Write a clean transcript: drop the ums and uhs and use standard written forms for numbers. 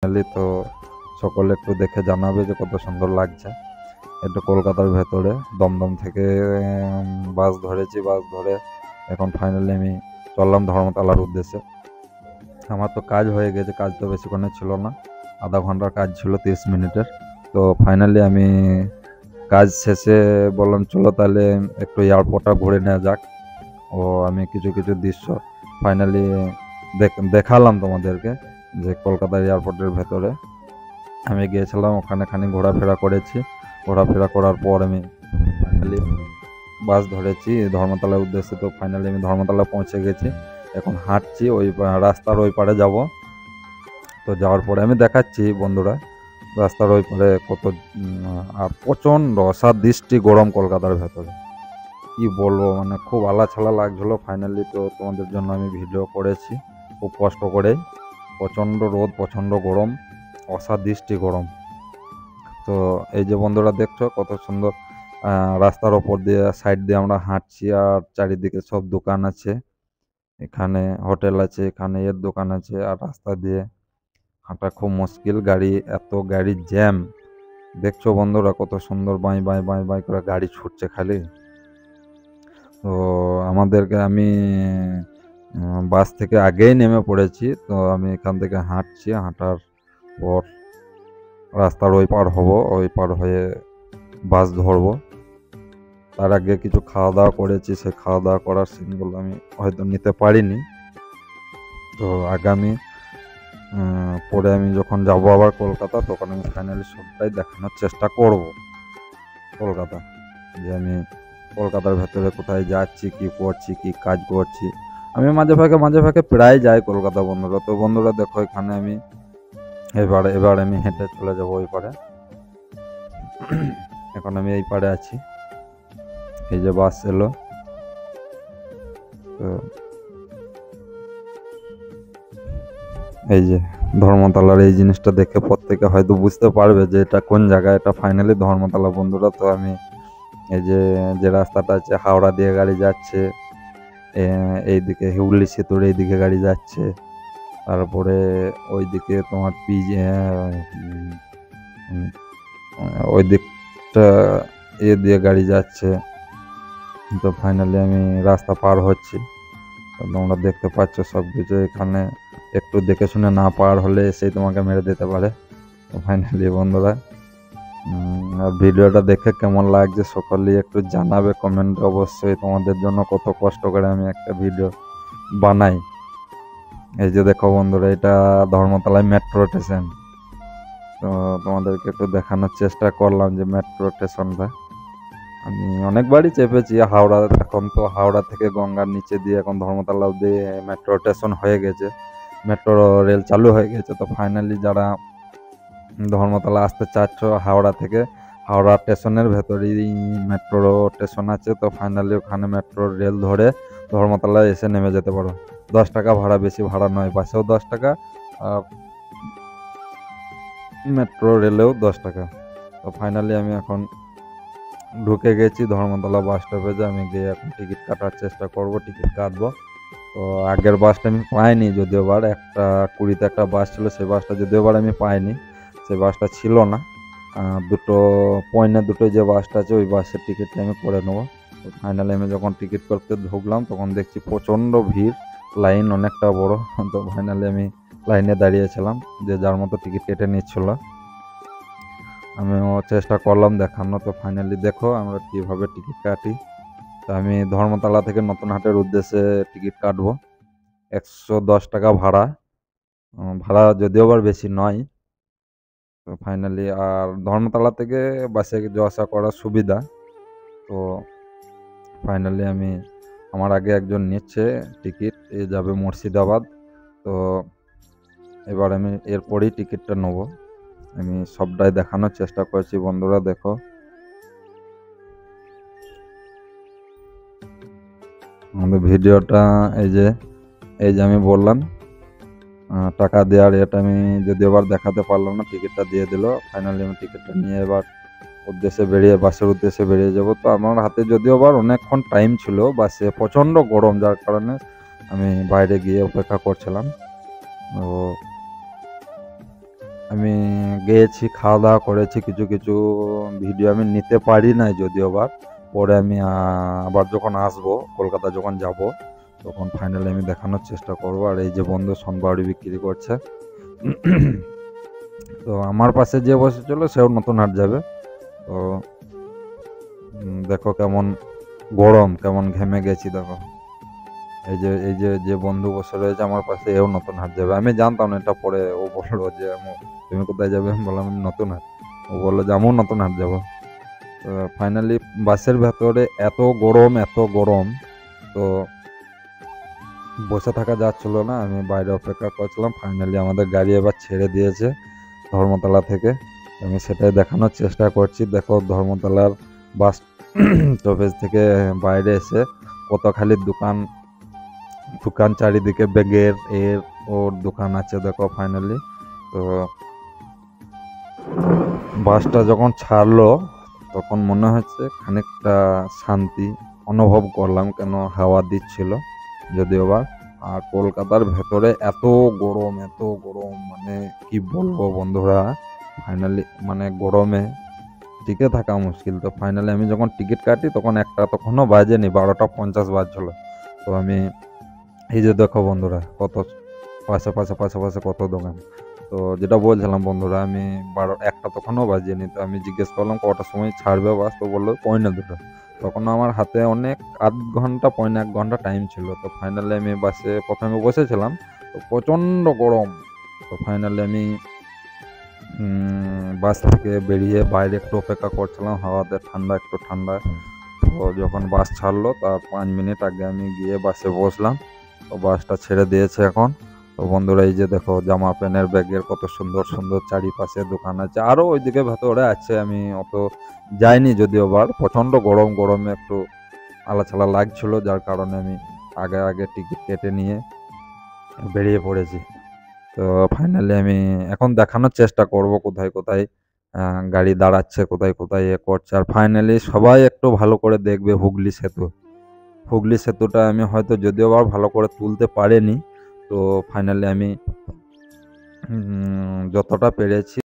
Finally তো সকলে একটু দেখে জানাবে যে কত সুন্দর লাগছে। এটা কলকাতার ভেতরে দমদম থেকে বাস ধরেছি, বাস ধরে এখন ফাইনালি আমি চললাম ধর্মতলার উদ্দেশ্যে। আমার তো কাজ হয়ে গেছে, কাজ তো বেশিক্ষণে ছিল না, আধা ঘন্টার কাজ ছিল 30 মিনিটের। তো ফাইনালি আমি কাজ শেষে বললাম চলো তাহলে একটু এয়ারপোর্টটা ঘুরে নেওয়া যাক। ও আমি কিছু কিছু দৃশ্য ফাইনালি দেখালাম তোমাদেরকে, যে কলকাতার এয়ারপোর্টের ভেতরে আমি গিয়েছিলাম, ওখানে খানিক ঘোরাফেরা করেছি। ঘোরাফেরা করার পর আমি ফাইনালি বাস ধরেছি ধর্মতলার উদ্দেশ্যে। তো ফাইনালি আমি ধর্মতলা পৌঁছে গেছি, এখন হাঁটছি ওই রাস্তার ওই পারে যাব। তো যাওয়ার পরে আমি দেখাচ্ছি বন্ধুরা রাস্তার ওই পারে কত আর প্রচণ্ড অসাদৃষ্টি গরম কলকাতার ভেতরে, কি বলবো, মানে খুব আলাছালা লাগছিলো। ফাইনালি তো তোমাদের জন্য আমি ভিডিও করেছি খুব কষ্ট করে। প্রচণ্ড রোদ, প্রচণ্ড গরম, অসাদৃষ্টি গরম। তো এই যে বন্ধুরা দেখছো কত সুন্দর রাস্তার ওপর দিয়ে সাইড দিয়ে আমরা হাঁটছি, আর চারিদিকে সব দোকান আছে, এখানে হোটেল আছে, এখানে এর দোকান আছে, আর রাস্তা দিয়ে হাঁটা খুব মুশকিল। এত গাড়ির জ্যাম দেখছো বন্ধুরা, কত সুন্দর বাঁই বাঁই বাঁই বাঁই করে গাড়ি ছুটছে খালি। তো আমি বাস থেকে আগেই নেমে পড়েছি। তো আমি এখান থেকে হাঁটছি, হাঁটার পর রাস্তার ওই পার হব, ওই পার হয়ে বাস ধরবো। তার আগে কিছু খাওয়া দাওয়া করেছি, সেই খাওয়া দাওয়া করার সিনগুলো আমি হয়তো নিতে পারিনি। তো আগামী পরে আমি যখন যাব আবার কলকাতা, তখন আমি ফাইনালি সবটাই দেখানোর চেষ্টা করব কলকাতা, যে আমি কলকাতার ভেতরে কোথায় যাচ্ছি, কি করছি, কি কাজ করছি। আমি মাঝে ফাঁকে প্রায় যাই কলকাতা বন্ধুরা। তো বন্ধুরা দেখো এখানে আমি এবার আমি হেঁটে চলে যাব ওই পারে। এখন আমি এই পারে আছি, এই যে বাস এলো। তো এই যে ধর্মতলার এই জিনিসটা দেখে প্রত্যেকে হয়তো বুঝতে পারবে যে এটা কোন জায়গা। এটা ফাইনালি ধর্মতলা বন্ধুরা। তো আমি এই যে রাস্তাটা আছে, হাওড়া দিয়ে গাড়ি যাচ্ছে, এইদিকে হুগলি সেতুর এইদিকে গাড়ি যাচ্ছে, তারপরে ওইদিকে তোমার ওই দিকটা দিয়ে গাড়ি যাচ্ছে। তো ফাইনালি আমি রাস্তা পার হচ্ছি, তোমরা দেখতে পাচ্ছ সব কিছু। এখানে একটু দেখে শুনে না পার হলে সেই তোমাকে মেরে দিতে পারে। তো ফাইনালি বন্ধুরা ভিডিওটা দেখে কেমন লাগছে সকলেই একটু জানাবে কমেন্টে অবশ্যই। তোমাদের জন্য কত কষ্ট করে আমি একটা ভিডিও বানাই। এই যে দেখো বন্ধুরা, এটা ধর্মতলায় মেট্রো স্টেশন। তো তোমাদেরকে একটু দেখানোর চেষ্টা করলাম যে মেট্রো স্টেশনটা আমি অনেকবারই চেপেছি হাওড়া। এখন তো হাওড়া থেকে গঙ্গার নিচে দিয়ে এখন ধর্মতলা অব্দি মেট্রো স্টেশন হয়ে গেছে, মেট্রো রেল চালু হয়ে গেছে। তো ফাইনালি যারা ধর্মতলা আসতে চাচ্ছ হাওড়া থেকে, হাওড়া স্টেশনের ভেতরেই মেট্রো স্টেশন আছে। তো ফাইনালি ওখানে মেট্রো রেল ধরে ধর্মতলায় এসে নেমে যেতে পারো। 10 টাকা ভাড়া, বেশি ভাড়া নয়। বাসেও 10 টাকা আর মেট্রো রেলেও 10 টাকা। তো ফাইনালি আমি এখন ঢুকে গেছি ধর্মতলা বাস স্টপেজে। আমি গিয়ে এখন টিকিট কাটার চেষ্টা করব, টিকিট কাটবো। তো আগের বাসটা আমি পাইনি, যদিও বার 1:20-তে একটা বাস ছিল, সেই বাসটা যদিও বার আমি পাইনি, সেই বাসটা ছিল না। 2:05 যে বাসটা আছে ওই বাসের টিকিটটা আমি করে নেবো। তো ফাইনালি আমি যখন টিকিট করতে ঢুকলাম তখন দেখছি প্রচণ্ড ভিড়, লাইন অনেকটা বড়। তো ফাইনালি আমি লাইনে দাঁড়িয়েছিলাম, যে যার মতো টিকিট কেটে নিচ্ছিল। আমিও চেষ্টা করলাম দেখানো। তো ফাইনালি দেখো আমরা কীভাবে টিকিট কাটি। তো আমি ধর্মতলা থেকে নতুন হাটের উদ্দেশ্যে টিকিট কাটবো। 110 টাকা ভাড়া, ভাড়া যদিও আবার বেশি নয়। তো ফাইনালি আর ধর্মতলা থেকে বাসে যাওয়া আসা করার সুবিধা। তো ফাইনালি আমার আগে একজন নিচ্ছে টিকিট, এ যাবে মুর্শিদাবাদ। তো এবার আমি এরপরেই টিকিটটা নেবো। আমি সবটাই দেখানোর চেষ্টা করছি বন্ধুরা। দেখো আমাদের ভিডিওটা, এই যে আমি বললাম টাকা দেওয়ার, এটা আমি যদিও আবার দেখাতে পারলাম না, টিকিটটা দিয়ে দিল। ফাইনালি আমি টিকিটটা নিয়ে এবার বাসের উদ্দেশ্যে বেরিয়ে যাব। তো আমার হাতে যদিও আবার অনেকক্ষণ টাইম ছিল, বাসে প্রচণ্ড গরম, যার কারণে আমি বাইরে গিয়ে অপেক্ষা করছিলাম। তো আমি গিয়েছি, খাওয়া দাওয়া করেছি, কিছু কিছু ভিডিও আমি নিতে পারি নাই যদিও বা। পরে আমি আবার যখন আসবো, কলকাতা যখন যাব, তখন ফাইনালি আমি দেখানোর চেষ্টা করব। আর এই যে বন্ধু সোনপাপড়ি বিক্রি করছে, তো আমার পাশে যে বসেছিল সেও নতুন হাট যাবে। তো দেখো কেমন গরম, কেমন ঘেমে গেছি দেখো। এই যে বন্ধু বসে রয়েছে আমার পাশে, এও নতুন হাট যাবে। আমি জানতাম না এটা, পরে ও বললো যে তুমি কোথায় যাবে, আমি বললাম "আমি নতুন হাট"। ও বললো যে আমিও নতুন হাট যাবো। তো ফাইনালি বাসের ভেতরে এত গরম, এত গরম, তো বসে থাকা যাচ্ছিল না, আমি বাইরে অপেক্ষা করছিলাম। ফাইনালি আমাদের গাড়ি এবার ছেড়ে দিয়েছে ধর্মতলা থেকে। আমি সেটাই দেখানোর চেষ্টা করছি। দেখো ধর্মতলার বাস স্টপেজ থেকে বাইরে এসে কত খালি দোকান দোকান, চারিদিকে ব্যাগের ওর দোকান আছে দেখো ফাইনালি। তো বাসটা যখন ছাড়লো তখন মনে হচ্ছে খানিকটা শান্তি অনুভব করলাম, কেন হাওয়া দিচ্ছিল যদিও বা। আর কলকাতার ভেতরে এত গরম, এত গরম, মানে কি বলবো বন্ধুরা, ফাইনালি মানে গরমে টিকে থাকা মুশকিল। তো ফাইনালি আমি যখন টিকিট কাটি তখন তখনও বাজেনি, 12টা 50 বাজছিল। তো আমি এই যে দেখো বন্ধুরা, কত পাশে পাশে পাশে পাশে কত দোকান। তো যেটা বলছিলাম বন্ধুরা, আমি 1টা তখনও বাজিয়েনি। তো আমি জিজ্ঞেস করলাম কটার সময় ছাড়বে বাস, তো বললো 1:45। তখন আমার হাতে অনেক আধ ঘন্টা 1.5 ঘন্টা টাইম ছিল। তো ফাইনালি আমি বাসে প্রথমে বসেছিলাম, তো প্রচণ্ড গরম। তো ফাইনালি আমি বাস থেকে বেরিয়ে বাইরে একটু অপেক্ষা করছিলাম, হাওয়াতে ঠান্ডা, একটু ঠান্ডা। তো যখন বাস ছাড়লো তার 5 মিনিট আগে আমি গিয়ে বাসে বসলাম। তো বাসটা ছেড়ে দিয়েছে এখন। তো বন্ধুরা এই যে দেখো জামা প্যান্টের, ব্যাগের কত সুন্দর সুন্দর চারিপাশে দোকান আছে, আরও ওইদিকে ভেতরে আছে। আমি অত যাইনি যদিও বা, প্রচণ্ড গরম, গরমে একটু আলাছালা লাগছিল, যার কারণে আমি আগে আগে টিকিট কেটে নিয়ে বেরিয়ে পড়েছি। তো ফাইনালি আমি এখন দেখানোর চেষ্টা করব কোথায় কোথায় গাড়ি দাঁড়াচ্ছে, কোথায় কোথায় করছে। আর ফাইনালি সবাই একটু ভালো করে দেখবে হুগলি সেতু। হুগলি সেতুটা আমি হয়তো যদিও বা ভালো করে তুলতে পারিনি। তো ফাইনালি আমি যতটা পেরেছি